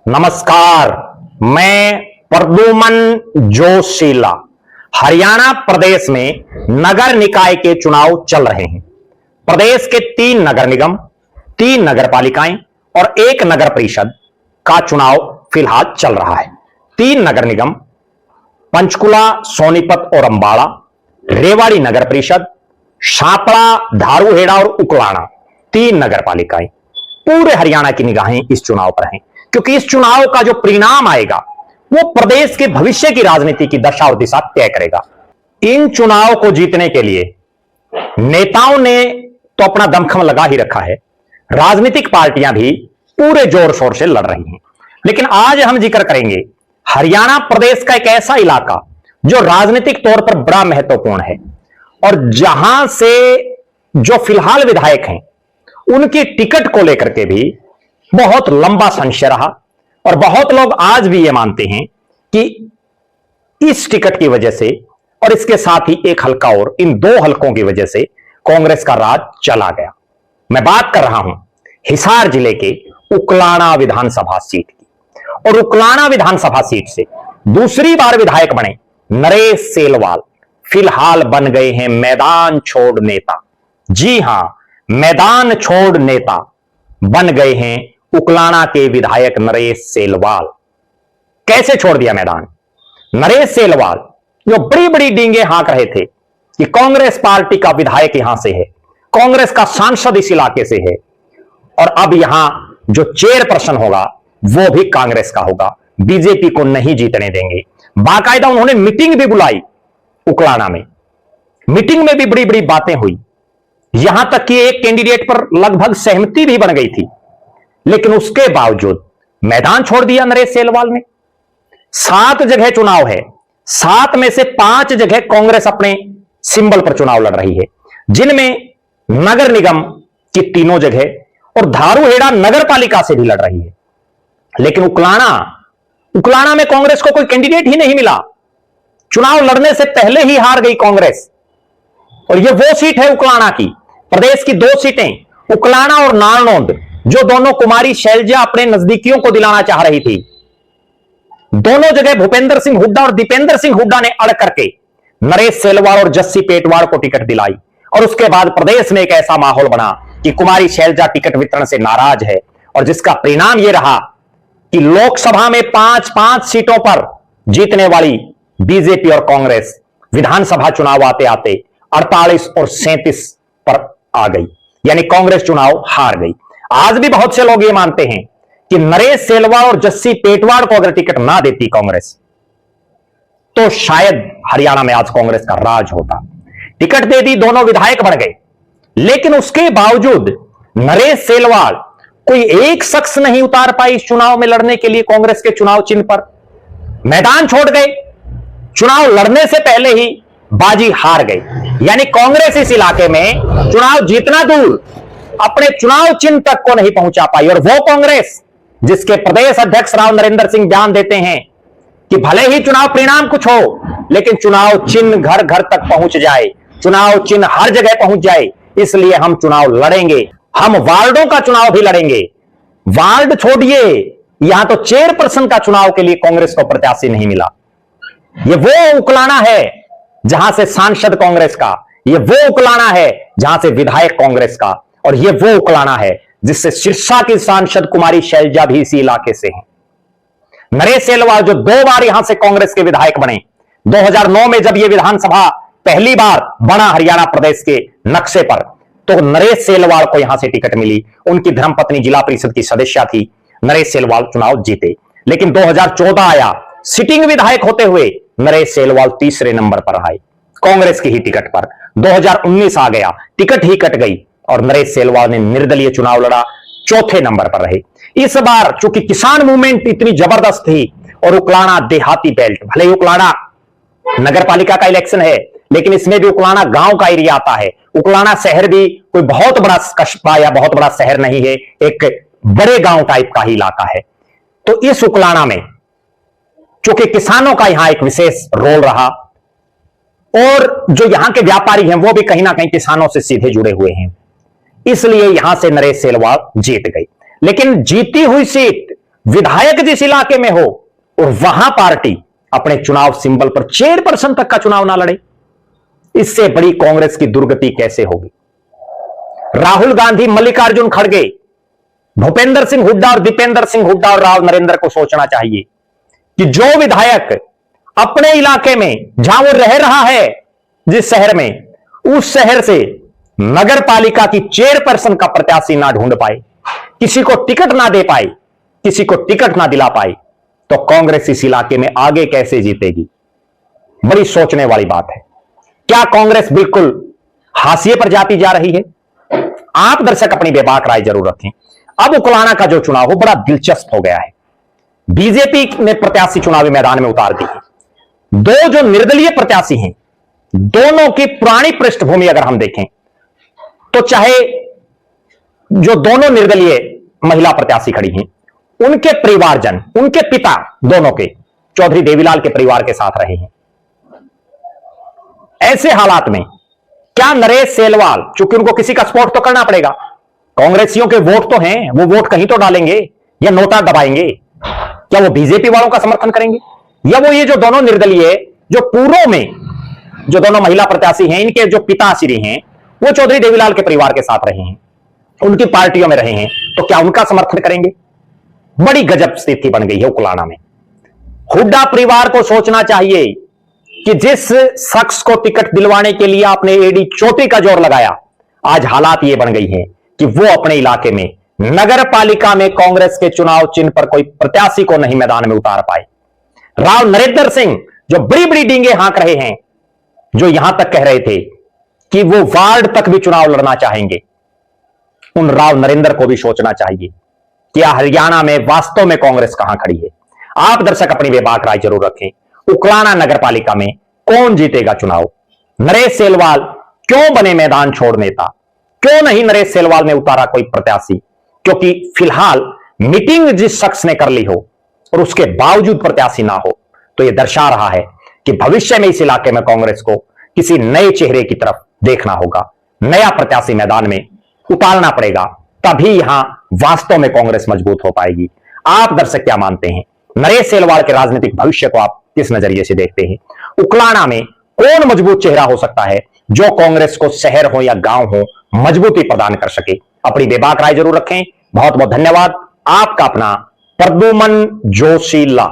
नमस्कार, मैं प्रद्युमन जोशीला। हरियाणा प्रदेश में नगर निकाय के चुनाव चल रहे हैं। प्रदेश के 3 नगर निगम, 3 नगर पालिकाएं और 1 नगर परिषद का चुनाव फिलहाल चल रहा है। 3 नगर निगम पंचकुला, सोनीपत और अंबाला, रेवाड़ी नगर परिषद, शापड़ा, धारूहेड़ा और उकलाना, 3 नगर पालिकाएं। पूरे हरियाणा की निगाहें इस चुनाव पर हैं, क्योंकि इस चुनाव का जो परिणाम आएगा वो प्रदेश के भविष्य की राजनीति की दशा और दिशा तय करेगा। इन चुनाव को जीतने के लिए नेताओं ने तो अपना दमखम लगा ही रखा है, राजनीतिक पार्टियां भी पूरे जोर शोर से लड़ रही हैं। लेकिन आज हम जिक्र करेंगे हरियाणा प्रदेश का एक ऐसा इलाका जो राजनीतिक तौर पर बड़ा महत्वपूर्ण है और जहां से जो फिलहाल विधायक हैं उनकी टिकट को लेकर के भी बहुत लंबा संशय रहा और बहुत लोग आज भी यह मानते हैं कि इस टिकट की वजह से और इसके साथ ही एक हल्का और, इन 2 हल्कों की वजह से कांग्रेस का राज चला गया। मैं बात कर रहा हूं हिसार जिले के उकलाना विधानसभा सीट की। और उकलाना विधानसभा सीट से दूसरी बार विधायक बने नरेश सेलवाल फिलहाल बन गए हैं मैदान छोड़ नेता। जी हां, मैदान छोड़ नेता बन गए हैं उकलाना के विधायक नरेश सेलवाल। कैसे छोड़ दिया मैदान? नरेश सेलवाल जो बड़ी बड़ी डींगे हाँक रहे थे कि कांग्रेस पार्टी का विधायक यहां से है, कांग्रेस का सांसद इस इलाके से है और अब यहां जो चेयरपर्सन होगा वो भी कांग्रेस का होगा, बीजेपी को नहीं जीतने देंगे। बाकायदा उन्होंने मीटिंग भी बुलाई उकलाना में। मीटिंग में भी बड़ी बड़ी बातें हुई, यहां तक कि एक कैंडिडेट पर लगभग सहमति भी बन गई थी, लेकिन उसके बावजूद मैदान छोड़ दिया नरेश सेलवाल ने। 7 जगह चुनाव है, 7 में से 5 जगह कांग्रेस अपने सिंबल पर चुनाव लड़ रही है, जिनमें नगर निगम की 3 जगह और धारूहेड़ा नगर पालिका से भी लड़ रही है। लेकिन उकलाना में कांग्रेस को कोई कैंडिडेट ही नहीं मिला। चुनाव लड़ने से पहले ही हार गई कांग्रेस। और यह वो सीट है उकलाना की, प्रदेश की 2 सीटें उकलाना और नारनौंद, जो दोनों कुमारी शैलजा अपने नजदीकियों को दिलाना चाह रही थी। दोनों जगह भूपेंद्र सिंह हुड्डा और दीपेंद्र सिंह हुड्डा ने अड़ करके नरेश सेलवाल और जस्सी पेटवाड़ को टिकट दिलाई। और उसके बाद प्रदेश में एक ऐसा माहौल बना कि कुमारी शैलजा टिकट वितरण से नाराज है और जिसका परिणाम यह रहा कि लोकसभा में 5-5 सीटों पर जीतने वाली बीजेपी और कांग्रेस विधानसभा चुनाव आते आते 48 और 37 पर आ गई, यानी कांग्रेस चुनाव हार गई। आज भी बहुत से लोग ये मानते हैं कि नरेश सेलवाल और जस्सी पेटवाड़ को अगर टिकट ना देती कांग्रेस तो शायद हरियाणा में आज कांग्रेस का राज होता। टिकट दे दी, दोनों विधायक बन गए, लेकिन उसके बावजूद नरेश सेलवाल कोई एक शख्स नहीं उतार पाई इस चुनाव में लड़ने के लिए कांग्रेस के चुनाव चिन्ह पर। मैदान छोड़ गए, चुनाव लड़ने से पहले ही बाजी हार गई। यानी कांग्रेस इस इलाके में चुनाव जीतना दूर, अपने चुनाव चिन्ह तक को नहीं पहुंचा पाई। और वो कांग्रेस जिसके प्रदेश अध्यक्ष राव नरेंद्र सिंह बयान देते हैं कि भले ही चुनाव परिणाम कुछ हो, लेकिन चुनाव चिन्ह घर घर तक पहुंच जाए, चुनाव चिन्ह हर जगह पहुंच जाए, इसलिए हम चुनाव लड़ेंगे। हम वार्डों का चुनाव भी लड़ेंगे। वार्ड छोड़िए, यहां तो चेयरपर्सन का चुनाव के लिए कांग्रेस को प्रत्याशी नहीं मिला। यह वो उकलाना है जहां से सांसद कांग्रेस का, यह वो उकलाना है जहां से विधायक कांग्रेस का, और यह वो उकलाना है जिससे सिरसा की सांसद कुमारी शैलजा भी इसी इलाके से हैं। नरेश सेलवाल जो 2 बार यहां से कांग्रेस के विधायक बने, 2009 में जब यह विधानसभा पहली बार बना हरियाणा प्रदेश के नक्शे पर, तो नरेश सेलवाल को यहां से टिकट मिली। उनकी धर्मपत्नी जिला परिषद की सदस्य थी। नरेश सेलवाल चुनाव जीते, लेकिन 2014 आया, सिटिंग विधायक होते हुए नरेश सेलवाल तीसरे नंबर पर आए कांग्रेस की ही टिकट पर। 2019 आ गया, टिकट ही कट गई और नरेश सेलवाल ने निर्दलीय चुनाव लड़ा, 4थे नंबर पर रहे। इस बार चूंकि किसान मूवमेंट इतनी जबरदस्त थी और उकलाना देहाती बेल्ट, भले ही उकलाना नगर पालिका का इलेक्शन है, लेकिन इसमें भी उकलाना गांव का एरिया आता है। उकलाना शहर भी कोई बहुत बड़ा कस्बा या बहुत बड़ा शहर नहीं है, एक बड़े गांव टाइप का ही इलाका है। तो इस उकलाना में चूंकि किसानों का यहां एक विशेष रोल रहा और जो यहां के व्यापारी हैं वो भी कहीं ना कहीं किसानों से सीधे जुड़े हुए हैं, इसलिए यहां से नरेश सेलवाल जीत गई। लेकिन जीती हुई सीट विधायक जिस इलाके में हो और वहां पार्टी अपने चुनाव सिंबल पर चेयरपर्सन तक का चुनाव ना लड़े, इससे बड़ी कांग्रेस की दुर्गति कैसे होगी। राहुल गांधी, मल्लिकार्जुन खड़गे, भूपेंद्र सिंह हुड्डा और दीपेंद्र सिंह हुड्डा और राव नरेंद्र को सोचना चाहिए कि जो विधायक अपने इलाके में जहां वो रह रहा है, जिस शहर में, उस शहर से नगर पालिका की चेयरपर्सन का प्रत्याशी ना ढूंढ पाए, किसी को टिकट ना दे पाए, किसी को टिकट ना दिला पाए, तो कांग्रेस इस इलाके में आगे कैसे जीतेगी। बड़ी सोचने वाली बात है। क्या कांग्रेस बिल्कुल हाशिए पर जाती जा रही है? आप दर्शक अपनी बेबाक राय जरूर रखें। अब उकलाना का जो चुनाव हो बड़ा दिलचस्प हो गया है। बीजेपी ने प्रत्याशी चुनावी मैदान में उतार दी है। दो जो निर्दलीय प्रत्याशी हैं, दोनों की पुरानी पृष्ठभूमि अगर हम देखें तो चाहे जो दोनों निर्दलीय महिला प्रत्याशी खड़ी हैं, उनके परिवारजन, उनके पिता दोनों के चौधरी देवीलाल के परिवार के साथ रहे हैं। ऐसे हालात में क्या नरेश सेलवाल, चूंकि उनको किसी का सपोर्ट तो करना पड़ेगा, कांग्रेसियों के वोट तो हैं, वो वोट कहीं तो डालेंगे या नोटा दबाएंगे, क्या वो बीजेपी वालों का समर्थन करेंगे, या वो ये जो दोनों निर्दलीय, जो पूर्व में जो दोनों महिला प्रत्याशी हैं, इनके जो पिताश्री हैं, वो चौधरी देवीलाल के परिवार के साथ रहे हैं, उनकी पार्टियों में रहे हैं, तो क्या उनका समर्थन करेंगे। बड़ी गजब स्थिति बन गई है उकलाना में। हुड्डा परिवार को सोचना चाहिए कि जिस शख्स को टिकट दिलवाने के लिए आपने एडी चोटी का जोर लगाया, आज हालात ये बन गई है कि वो अपने इलाके में नगर पालिका में कांग्रेस के चुनाव चिन्ह पर कोई प्रत्याशी को नहीं मैदान में उतार पाए। राव नरेंद्र सिंह जो बड़ी बड़ी डींगे हाँक रहे हैं, जो यहां तक कह रहे थे कि वो वार्ड तक भी चुनाव लड़ना चाहेंगे, उन राव नरेंद्र को भी सोचना चाहिए कि हरियाणा में वास्तव में कांग्रेस कहां खड़ी है। आप दर्शक अपनी बेबाक राय जरूर रखें। उकलाना नगर पालिका में कौन जीतेगा चुनाव? नरेश सेलवाल क्यों बने मैदान छोड़ नेता? क्यों नहीं नरेश सेलवाल ने उतारा कोई प्रत्याशी? क्योंकि फिलहाल मीटिंग जिस शख्स ने कर ली हो और उसके बावजूद प्रत्याशी ना हो, तो यह दर्शा रहा है कि भविष्य में इस इलाके में कांग्रेस को किसी नए चेहरे की तरफ देखना होगा, नया प्रत्याशी मैदान में उतारना पड़ेगा, तभी यहां वास्तव में कांग्रेस मजबूत हो पाएगी। आप दर्शक क्या मानते हैं? नरेश सेलवाल के राजनीतिक भविष्य को आप किस नजरिए से देखते हैं? उकलाना में कौन मजबूत चेहरा हो सकता है जो कांग्रेस को शहर हो या गांव हो मजबूती प्रदान कर सके? अपनी बेबाक राय जरूर रखें। बहुत बहुत धन्यवाद। आपका अपना प्रद्युमन जोशीला।